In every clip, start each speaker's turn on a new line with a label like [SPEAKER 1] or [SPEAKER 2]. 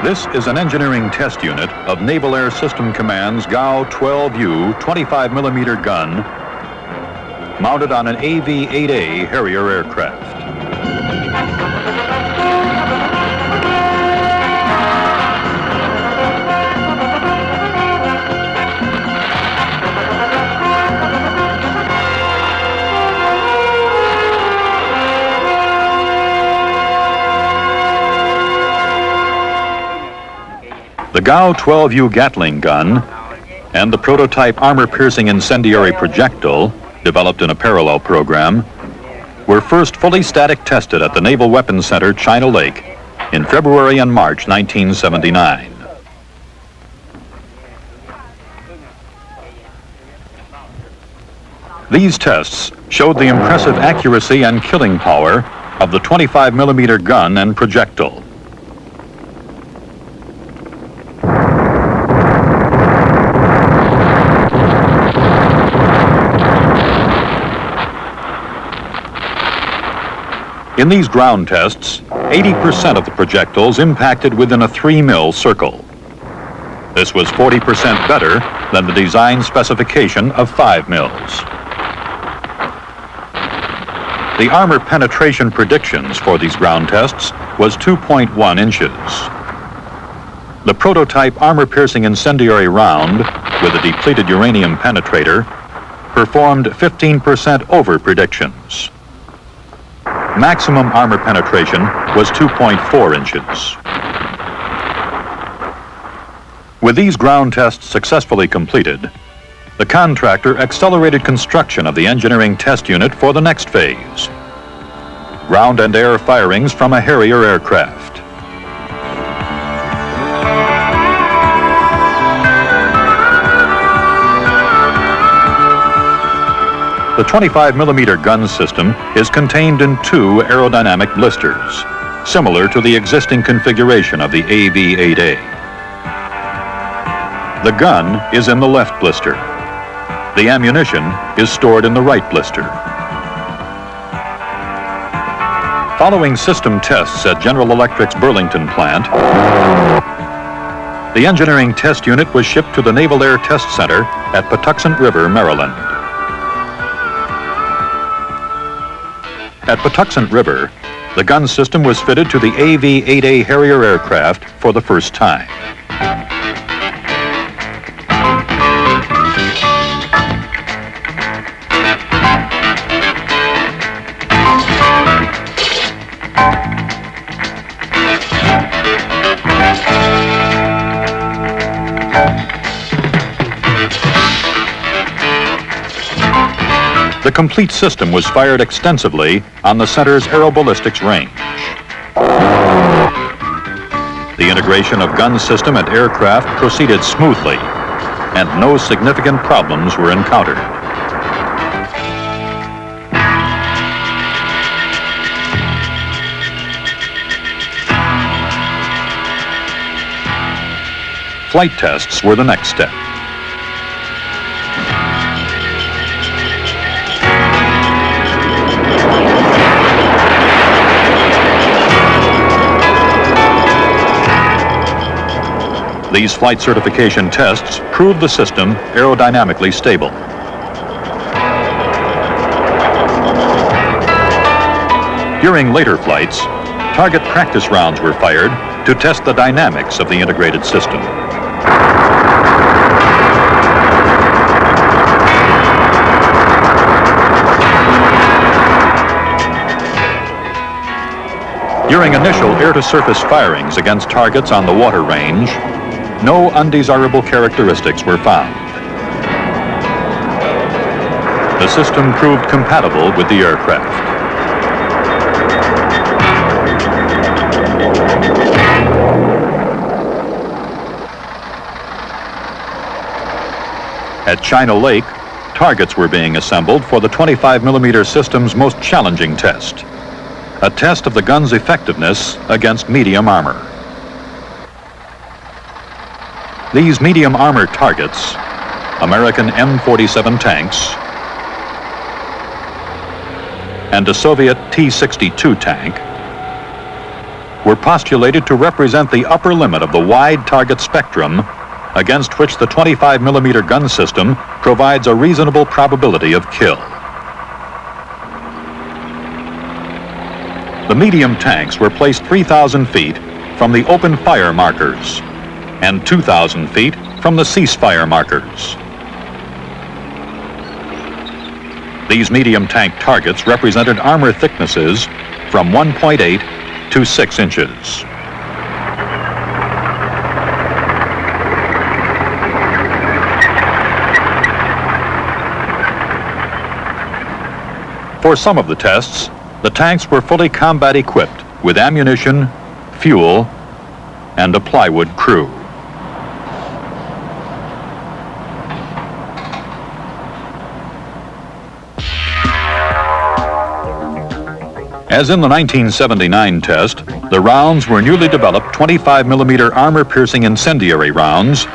[SPEAKER 1] This is an engineering test unit of Naval Air System Command's GAU-12 25mm gun mounted on an AV-8A Harrier aircraft. The GAU-12 Gatling gun and the prototype armor-piercing incendiary projectile, developed in a parallel program, were first fully static tested at the Naval Weapons Center, China Lake, in February and March 1979. These tests showed the impressive accuracy and killing power of the 25mm gun and projectile. In these ground tests, 80% of the projectiles impacted within a 3 mil circle. This was 40% better than the design specification of 5 mils. The armor penetration predictions for these ground tests was 2.1 inches. The prototype armor-piercing incendiary round with a depleted uranium penetrator performed 15% over predictions. Maximum armor penetration was 2.4 inches. With these ground tests successfully completed, the contractor accelerated construction of the engineering test unit for the next phase: ground and air firings from a Harrier aircraft. The 25mm gun system is contained in 2 aerodynamic blisters, similar to the existing configuration of the AV-8A. The gun is in the left blister. The ammunition is stored in the right blister. Following system tests at General Electric's Burlington plant, the engineering test unit was shipped to the Naval Air Test Center at Patuxent River, Maryland. At Patuxent River, the gun system was fitted to the AV-8A Harrier aircraft for the first time. The complete system was fired extensively on the center's aeroballistics range. The integration of gun system and aircraft proceeded smoothly, and no significant problems were encountered. Flight tests were the next step. These flight certification tests proved the system aerodynamically stable. During later flights, target practice rounds were fired to test the dynamics of the integrated system. During initial air-to-surface firings against targets on the water range, no undesirable characteristics were found. The system proved compatible with the aircraft. At China Lake, targets were being assembled for the 25mm system's most challenging test, a test of the gun's effectiveness against medium armor. These medium armor targets, American M47 tanks and a Soviet T-62 tank, were postulated to represent the upper limit of the wide target spectrum against which the 25mm gun system provides a reasonable probability of kill. The medium tanks were placed 3,000 feet from the open fire markers and 2,000 feet from the ceasefire markers. These medium tank targets represented armor thicknesses from 1.8 to 6 inches. For some of the tests, the tanks were fully combat equipped with ammunition, fuel, and a plywood crew. As in the 1979 test, the rounds were newly developed 25mm armor-piercing incendiary rounds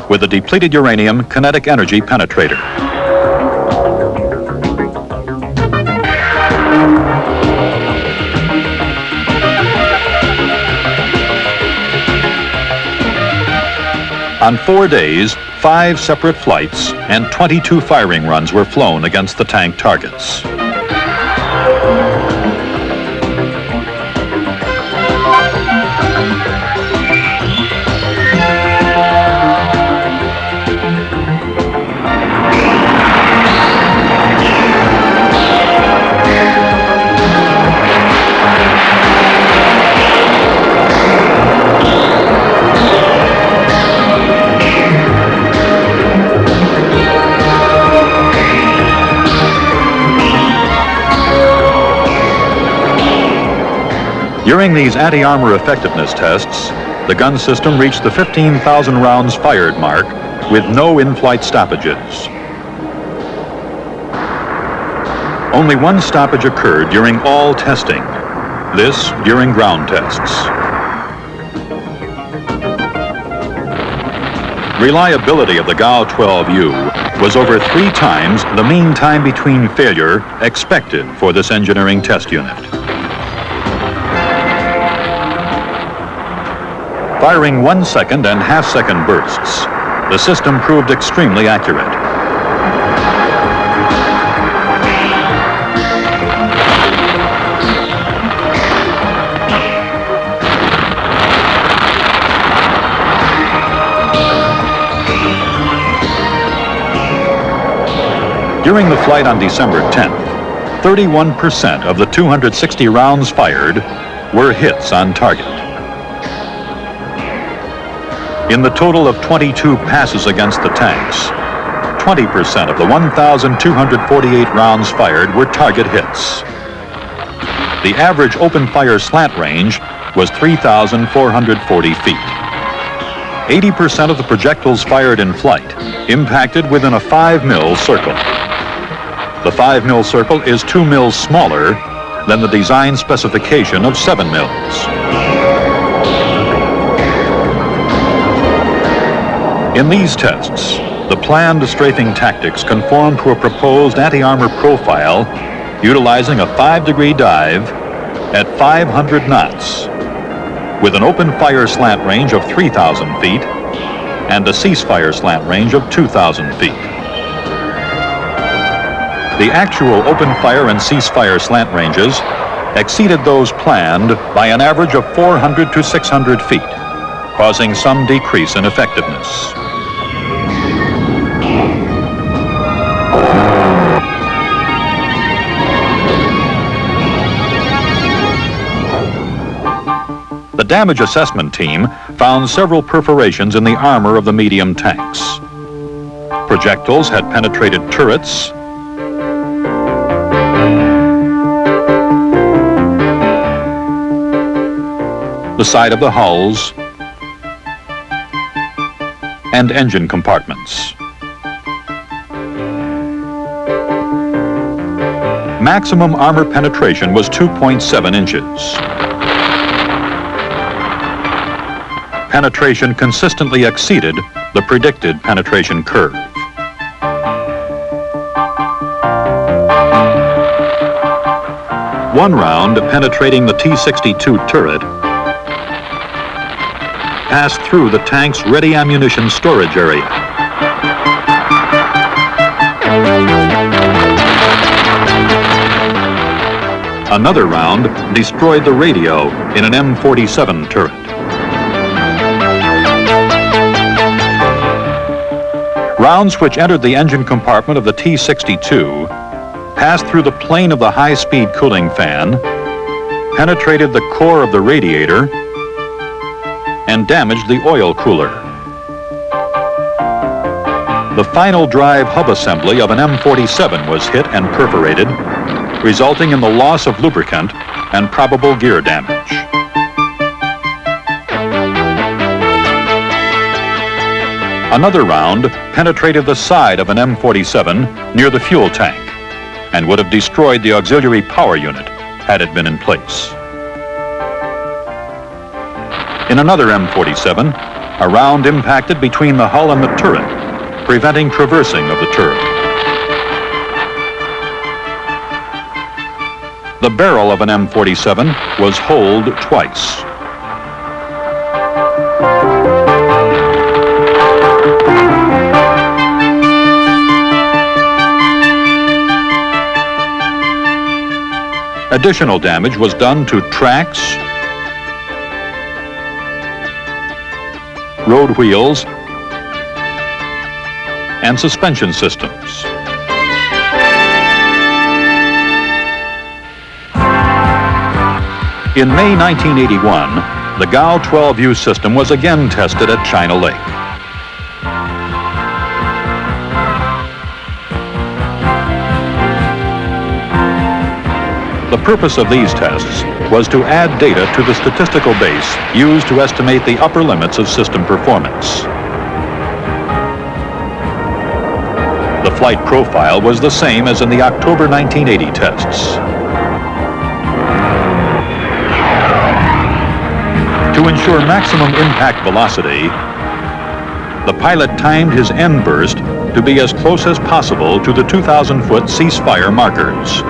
[SPEAKER 1] with a depleted uranium kinetic energy penetrator. On 4 days, 5 separate flights and 22 firing runs were flown against the tank targets. During these anti-armor effectiveness tests, the gun system reached the 15,000 rounds fired mark with no in-flight stoppages. Only one stoppage occurred during all testing, this during ground tests. Reliability of the GAU-12U was over 3 times the mean time between failure expected for this engineering test unit. Firing 1-second and half-second bursts, the system proved extremely accurate. During the flight on December 10th, 31% of the 260 rounds fired were hits on target. In the total of 22 passes against the tanks, 20% of the 1,248 rounds fired were target hits. The average open fire slant range was 3,440 feet. 80% of the projectiles fired in flight impacted within a 5 mil circle. The 5 mil circle is 2 mils smaller than the design specification of 7 mils. In these tests, the planned strafing tactics conform to a proposed anti-armor profile utilizing a 5-degree dive at 500 knots with an open fire slant range of 3,000 feet and a ceasefire slant range of 2,000 feet. The actual open fire and ceasefire slant ranges exceeded those planned by an average of 400 to 600 feet, causing some decrease in effectiveness. The damage assessment team found several perforations in the armor of the medium tanks. Projectiles had penetrated turrets, the side of the hulls, and engine compartments. Maximum armor penetration was 2.7 inches. Penetration consistently exceeded the predicted penetration curve. One round penetrating the T-62 turret passed through the tank's ready ammunition storage area. Another round destroyed the radio in an M47 turret. Rounds which entered the engine compartment of the T-62 passed through the plane of the high-speed cooling fan, penetrated the core of the radiator, and damaged the oil cooler. The final drive hub assembly of an M47 was hit and perforated, resulting in the loss of lubricant and probable gear damage. Another round penetrated the side of an M47 near the fuel tank and would have destroyed the auxiliary power unit had it been in place. In another M47, a round impacted between the hull and the turret, preventing traversing of the turret. The barrel of an M47 was holed twice. Additional damage was done to tracks, road wheels, and suspension systems. In May 1981, the GAU-12 view system was again tested at China Lake. The purpose of these tests was to add data to the statistical base used to estimate the upper limits of system performance. The flight profile was the same as in the October 1980 tests. To ensure maximum impact velocity, the pilot timed his end burst to be as close as possible to the 2,000-foot ceasefire markers.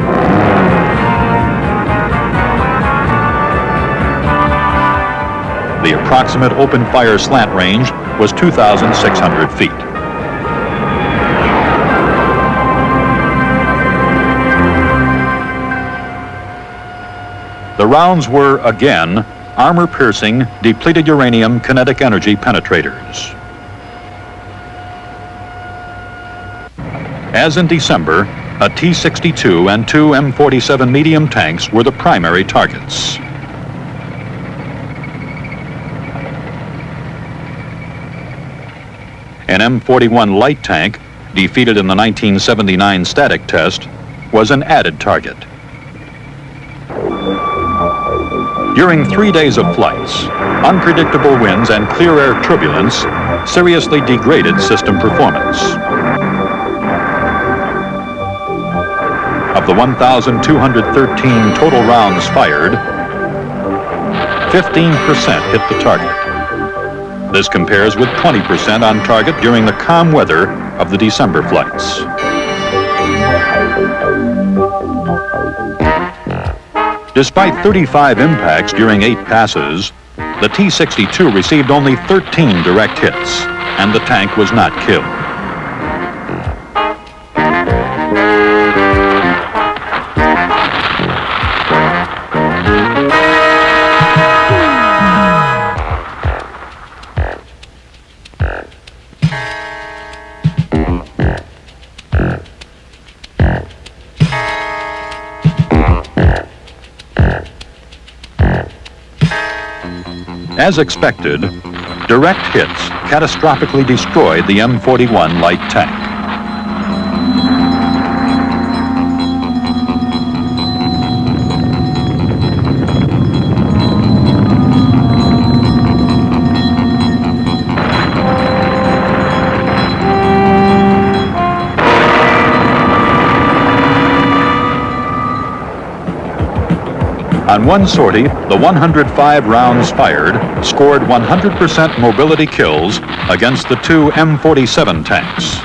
[SPEAKER 1] The approximate open fire slant range was 2,600 feet. The rounds were, again, armor-piercing, depleted uranium kinetic energy penetrators. As in December, a T-62 and two M47 medium tanks were the primary targets. An M41 light tank, defeated in the 1979 static test, was an added target. During 3 days of flights, unpredictable winds and clear air turbulence seriously degraded system performance. Of the 1,213 total rounds fired, 15% hit the target. This compares with 20% on target during the calm weather of the December flights. Despite 35 impacts during 8 passes, the T-62 received only 13 direct hits, and the tank was not killed. As expected, direct hits catastrophically destroyed the M41 light tank. On one sortie, the 105 rounds fired scored 100% mobility kills against the two M47 tanks.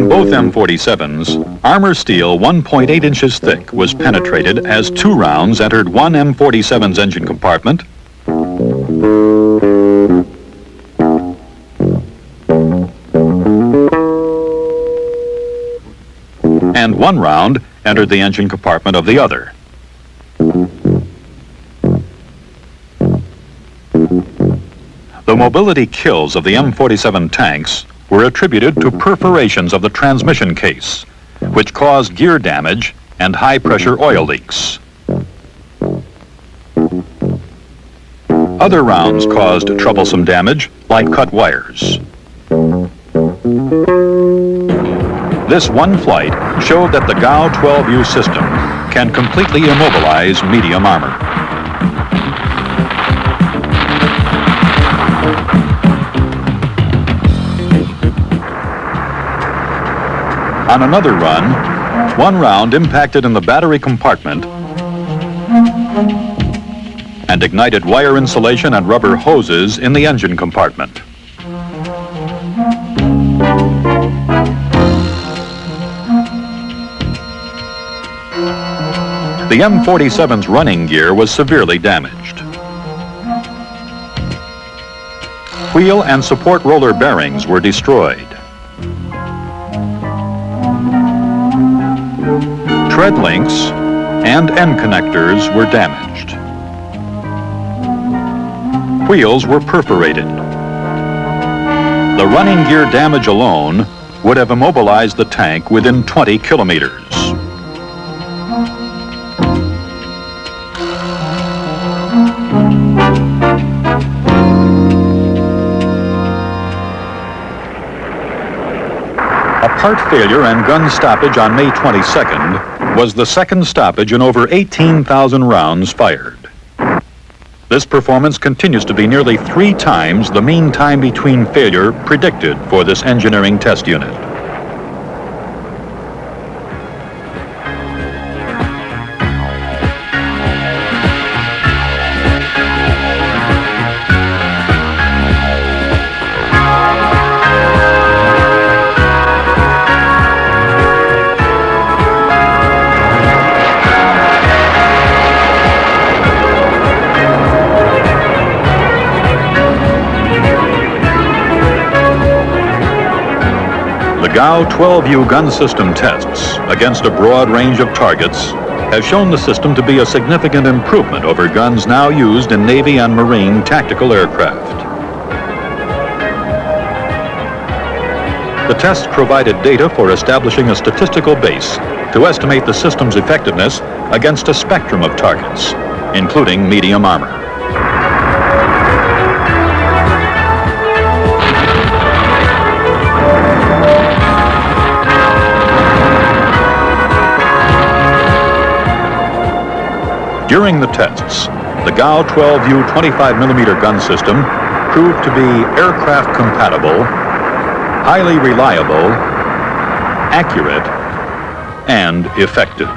[SPEAKER 1] On both M47s, armor steel 1.8 inches thick was penetrated as 2 rounds entered one M47's engine compartment and 1 round entered the engine compartment of the other. The mobility kills of the M47 tanks were attributed to perforations of the transmission case, which caused gear damage and high-pressure oil leaks. Other rounds caused troublesome damage, like cut wires. This one flight showed that the GAU-12U system can completely immobilize medium armor. On another run, 1 round impacted in the battery compartment and ignited wire insulation and rubber hoses in the engine compartment. The M47's running gear was severely damaged. Wheel and support roller bearings were destroyed. Tread links and end connectors were damaged. Wheels were perforated. The running gear damage alone would have immobilized the tank within 20 kilometers. A part failure and gun stoppage on May 22nd was the second stoppage in over 18,000 rounds fired. This performance continues to be nearly 3 times the mean time between failure predicted for this engineering test unit. The GAU-12U gun system tests against a broad range of targets have shown the system to be a significant improvement over guns now used in Navy and Marine tactical aircraft. The tests provided data for establishing a statistical base to estimate the system's effectiveness against a spectrum of targets, including medium armor. During the tests, the GAU-12U 25mm gun system proved to be aircraft compatible, highly reliable, accurate, and effective.